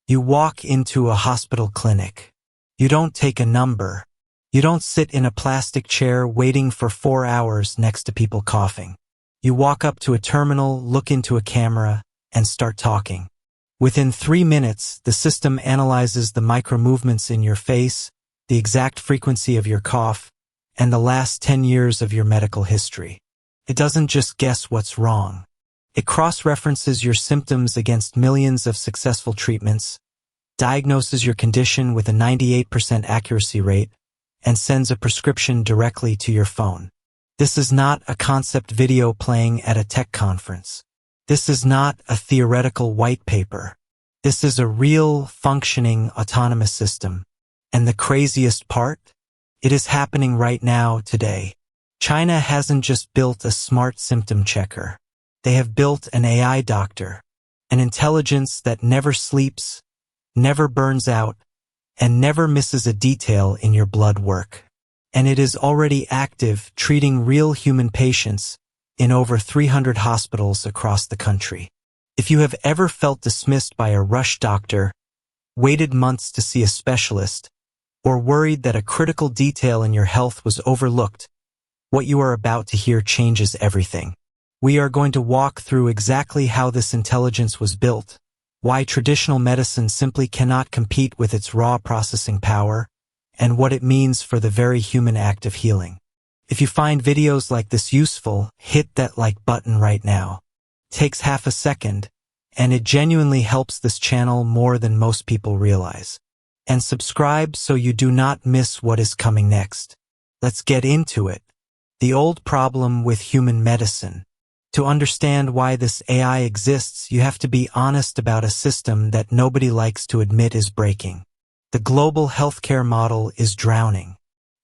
You walk into a hospital clinic. You don't take a number. You don't sit in a plastic chair waiting for 4 hours next to people coughing. You walk up to a terminal, look into a camera, and start talking. Within 3 minutes, the system analyzes the micro-movements in your face, the exact frequency of your cough, and the last 10 years of your medical history. It doesn't just guess what's wrong. It cross-references your symptoms against millions of successful treatments, diagnoses your condition with a 98% accuracy rate, and sends a prescription directly to your phone. This is not a concept video playing at a tech conference. This is not a theoretical white paper. This is a real, functioning, autonomous system. And the craziest part? It is happening right now, today. China hasn't just built a smart symptom checker. They have built an AI doctor, an intelligence that never sleeps, never burns out, and never misses a detail in your blood work. And it is already active, treating real human patients in over 300 hospitals across the country. If you have ever felt dismissed by a rush doctor, waited months to see a specialist, or worried that a critical detail in your health was overlooked, what you are about to hear changes everything. We are going to walk through exactly how this intelligence was built, why traditional medicine simply cannot compete with its raw processing power, and what it means for the very human act of healing. If you find videos like this useful, hit that like button right now. It takes half a second, and it genuinely helps this channel more than most people realize. And subscribe so you do not miss what is coming next. Let's get into it. The old problem with human medicine. To understand why this AI exists, you have to be honest about a system that nobody likes to admit is breaking. The global healthcare model is drowning.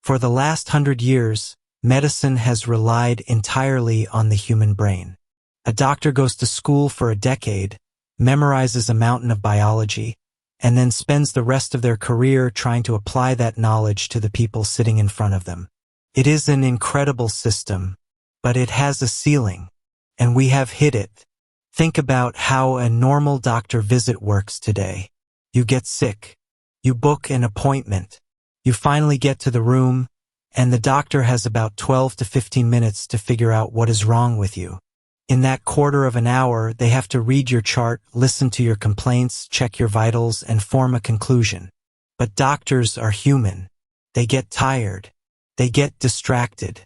For the last 100 years, medicine has relied entirely on the human brain. A doctor goes to school for a decade, memorizes a mountain of biology, and then spends the rest of their career trying to apply that knowledge to the people sitting in front of them. It is an incredible system, but it has a ceiling. And we have hit it. Think about how a normal doctor visit works today. You get sick. You book an appointment. You finally get to the room, and the doctor has about 12 to 15 minutes to figure out what is wrong with you. In that quarter of an hour, they have to read your chart, listen to your complaints, check your vitals, and form a conclusion. But doctors are human. They get tired. They get distracted.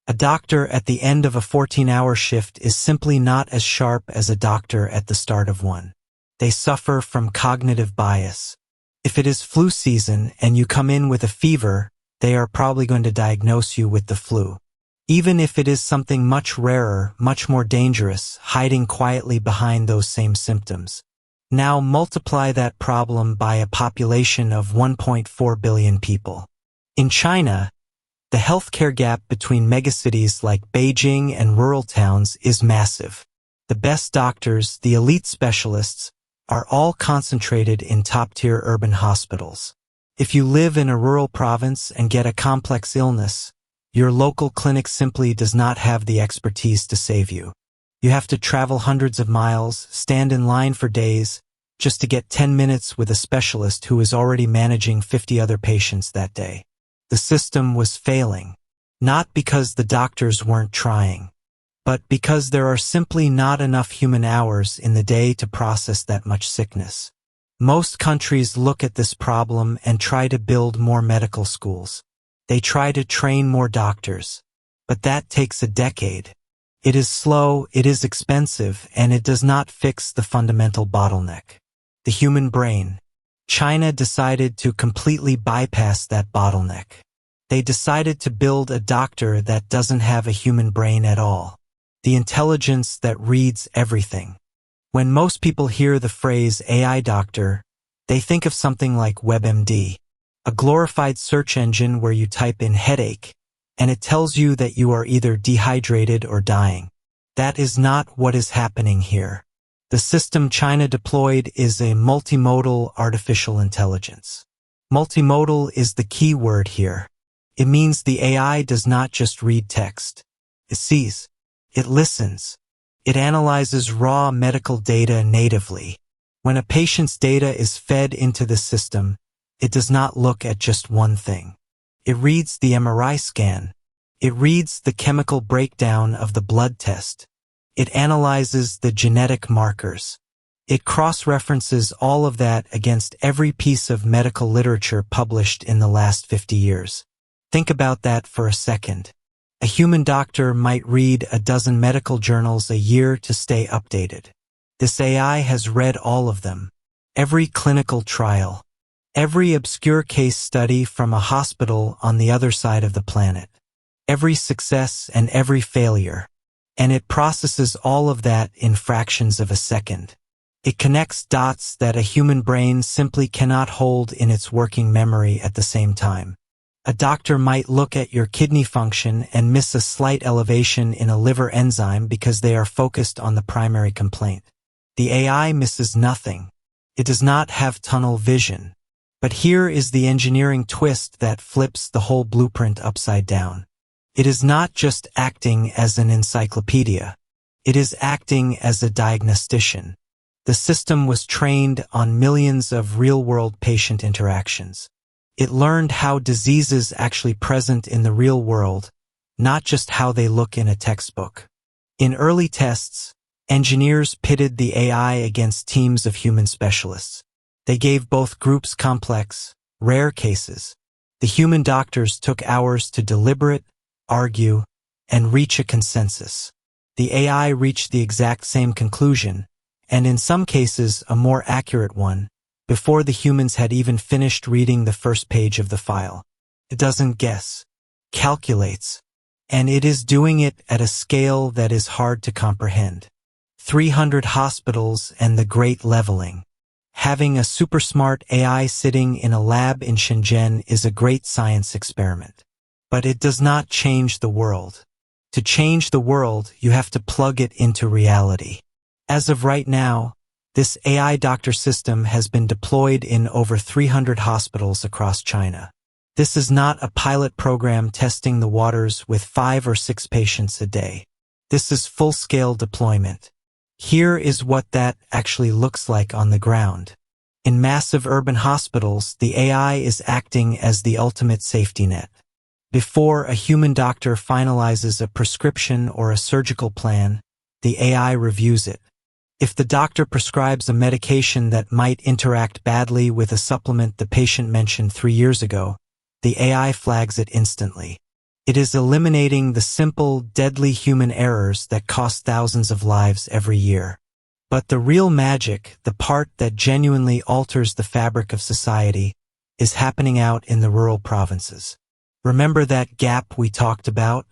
A doctor at the end of a 14-hour shift is simply not as sharp as a doctor at the start of one. They suffer from cognitive bias. If it is flu season and you come in with a fever, they are probably going to diagnose you with the flu. Even if it is something much rarer, much more dangerous, hiding quietly behind those same symptoms. Now multiply that problem by a population of 1.4 billion people. In China, the healthcare gap between megacities like Beijing and rural towns is massive. The best doctors, the elite specialists, are all concentrated in top-tier urban hospitals. If you live in a rural province and get a complex illness, your local clinic simply does not have the expertise to save you. You have to travel hundreds of miles, stand in line for days, just to get 10 minutes with a specialist who is already managing 50 other patients that day. The system was failing, not because the doctors weren't trying, but because there are simply not enough human hours in the day to process that much sickness. Most countries look at this problem and try to build more medical schools. They try to train more doctors, but that takes a decade. It is slow, it is expensive, and it does not fix the fundamental bottleneck. The human brain. China decided to completely bypass that bottleneck. They decided to build a doctor that doesn't have a human brain at all. The intelligence that reads everything. When most people hear the phrase AI doctor, they think of something like WebMD, a glorified search engine where you type in headache, and it tells you that you are either dehydrated or dying. That is not what is happening here. The system China deployed is a multimodal artificial intelligence. Multimodal is the key word here. It means the AI does not just read text. It sees. It listens. It analyzes raw medical data natively. When a patient's data is fed into the system, it does not look at just one thing. It reads the MRI scan. It reads the chemical breakdown of the blood test. It analyzes the genetic markers. It cross-references all of that against every piece of medical literature published in the last 50 years. Think about that for a second. A human doctor might read a dozen medical journals a year to stay updated. This AI has read all of them. Every clinical trial. Every obscure case study from a hospital on the other side of the planet. Every success and every failure. And it processes all of that in fractions of a second. It connects dots that a human brain simply cannot hold in its working memory at the same time. A doctor might look at your kidney function and miss a slight elevation in a liver enzyme because they are focused on the primary complaint. The AI misses nothing. It does not have tunnel vision. But here is the engineering twist that flips the whole blueprint upside down. It is not just acting as an encyclopedia. It is acting as a diagnostician. The system was trained on millions of real-world patient interactions. It learned how diseases actually present in the real world, not just how they look in a textbook. In early tests, engineers pitted the AI against teams of human specialists. They gave both groups complex, rare cases. The human doctors took hours to deliberate, argue, and reach a consensus. The AI reached the exact same conclusion, and in some cases a more accurate one, before the humans had even finished reading the first page of the file. It doesn't guess, calculates, and it is doing it at a scale that is hard to comprehend. 300 hospitals and the great leveling. Having a super smart AI sitting in a lab in Shenzhen is a great science experiment. But it does not change the world. To change the world, you have to plug it into reality. As of right now, this AI doctor system has been deployed in over 300 hospitals across China. This is not a pilot program testing the waters with 5 or 6 patients a day. This is full-scale deployment. Here is what that actually looks like on the ground. In massive urban hospitals, the AI is acting as the ultimate safety net. Before a human doctor finalizes a prescription or a surgical plan, the AI reviews it. If the doctor prescribes a medication that might interact badly with a supplement the patient mentioned 3 years ago, the AI flags it instantly. It is eliminating the simple, deadly human errors that cost thousands of lives every year. But the real magic, the part that genuinely alters the fabric of society, is happening out in the rural provinces. Remember that gap we talked about?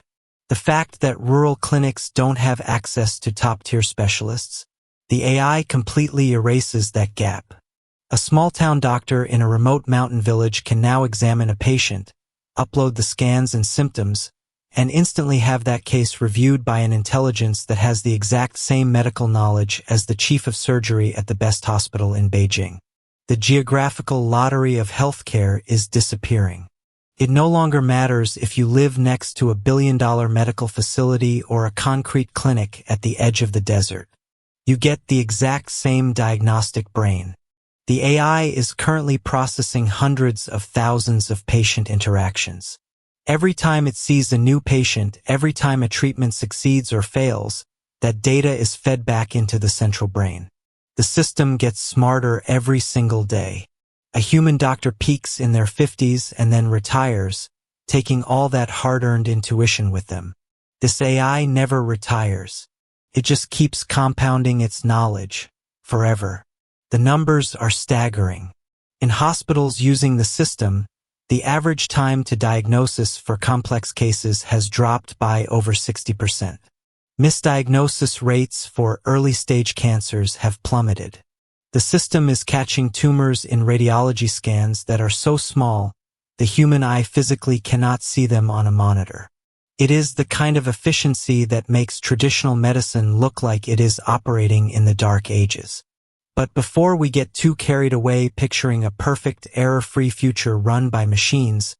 The fact that rural clinics don't have access to top-tier specialists? The AI completely erases that gap. A small-town doctor in a remote mountain village can now examine a patient, upload the scans and symptoms, and instantly have that case reviewed by an intelligence that has the exact same medical knowledge as the chief of surgery at the best hospital in Beijing. The geographical lottery of healthcare is disappearing. It no longer matters if you live next to a billion-dollar medical facility or a concrete clinic at the edge of the desert. You get the exact same diagnostic brain. The AI is currently processing hundreds of thousands of patient interactions. Every time it sees a new patient, every time a treatment succeeds or fails, that data is fed back into the central brain. The system gets smarter every single day. A human doctor peaks in their 50s and then retires, taking all that hard-earned intuition with them. This AI never retires. It just keeps compounding its knowledge, forever. The numbers are staggering. In hospitals using the system, the average time to diagnosis for complex cases has dropped by over 60%. Misdiagnosis rates for early-stage cancers have plummeted. The system is catching tumors in radiology scans that are so small, the human eye physically cannot see them on a monitor. It is the kind of efficiency that makes traditional medicine look like it is operating in the dark ages. But before we get too carried away picturing a perfect, error-free future run by machines,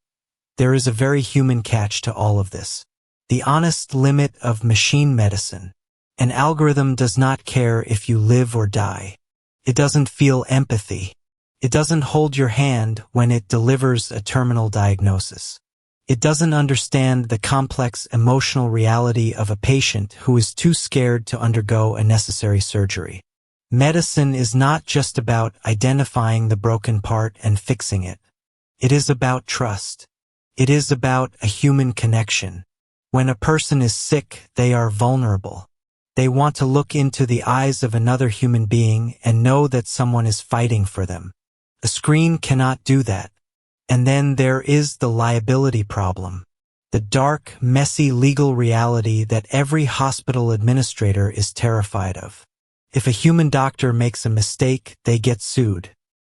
there is a very human catch to all of this. The honest limit of machine medicine. An algorithm does not care if you live or die. It doesn't feel empathy. It doesn't hold your hand when it delivers a terminal diagnosis. It doesn't understand the complex emotional reality of a patient who is too scared to undergo a necessary surgery. Medicine is not just about identifying the broken part and fixing it. It is about trust. It is about a human connection. When a person is sick, they are vulnerable. They want to look into the eyes of another human being and know that someone is fighting for them. A screen cannot do that. And then there is the liability problem. The dark, messy legal reality that every hospital administrator is terrified of. If a human doctor makes a mistake, they get sued.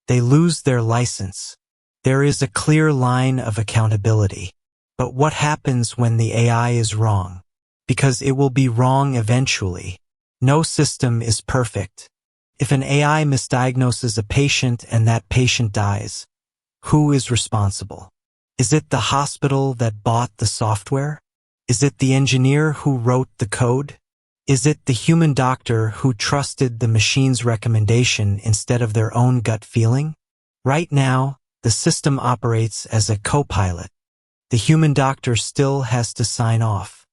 They lose their license. There is a clear line of accountability. But what happens when the AI is wrong? Because it will be wrong eventually. No system is perfect. If an AI misdiagnoses a patient and that patient dies, who is responsible? Is it the hospital that bought the software? Is it the engineer who wrote the code? Is it the human doctor who trusted the machine's recommendation instead of their own gut feeling? Right now, the system operates as a co-pilot. The human doctor still has to sign off.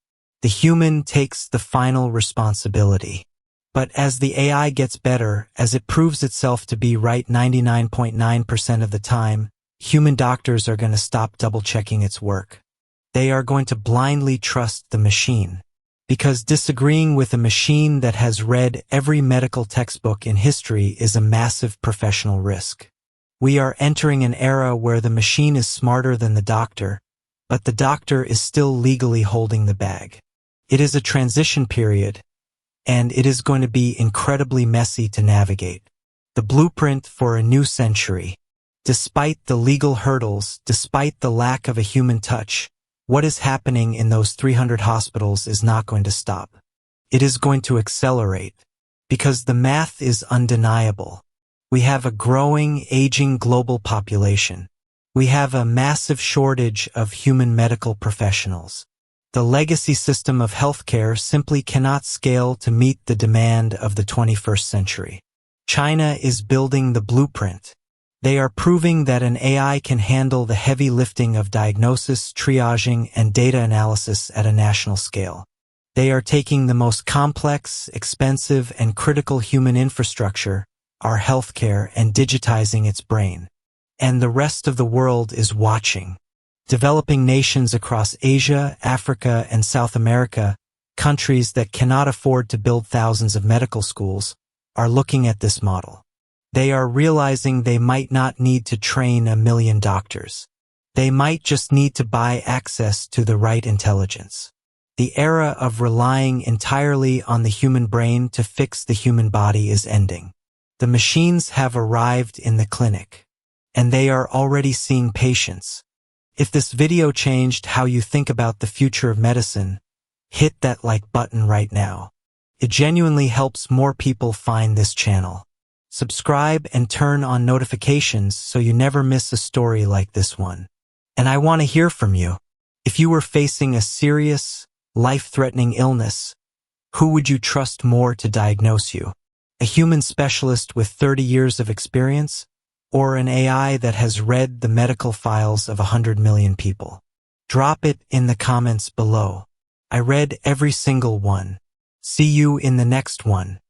The human takes the final responsibility. But as the AI gets better, as it proves itself to be right 99.9% of the time, human doctors are going to stop double-checking its work. They are going to blindly trust the machine. Because disagreeing with a machine that has read every medical textbook in history is a massive professional risk. We are entering an era where the machine is smarter than the doctor, but the doctor is still legally holding the bag. It is a transition period, and it is going to be incredibly messy to navigate. The blueprint for a new century. Despite the legal hurdles, despite the lack of a human touch, what is happening in those 300 hospitals is not going to stop. It is going to accelerate, because the math is undeniable. We have a growing, aging global population. We have a massive shortage of human medical professionals. The legacy system of healthcare simply cannot scale to meet the demand of the 21st century. China is building the blueprint. They are proving that an AI can handle the heavy lifting of diagnosis, triaging, and data analysis at a national scale. They are taking the most complex, expensive, and critical human infrastructure, our healthcare, and digitizing its brain. And the rest of the world is watching. Developing nations across Asia, Africa, and South America, countries that cannot afford to build thousands of medical schools, are looking at this model. They are realizing they might not need to train 1 million doctors. They might just need to buy access to the right intelligence. The era of relying entirely on the human brain to fix the human body is ending. The machines have arrived in the clinic, and they are already seeing patients. If this video changed how you think about the future of medicine, hit that like button right now. It genuinely helps more people find this channel. Subscribe and turn on notifications so you never miss a story like this one. And I want to hear from you. If you were facing a serious, life-threatening illness, who would you trust more to diagnose you? A human specialist with 30 years of experience, or an AI that has read the medical files of 100 million people? Drop it in the comments below. I read every single one. See you in the next one.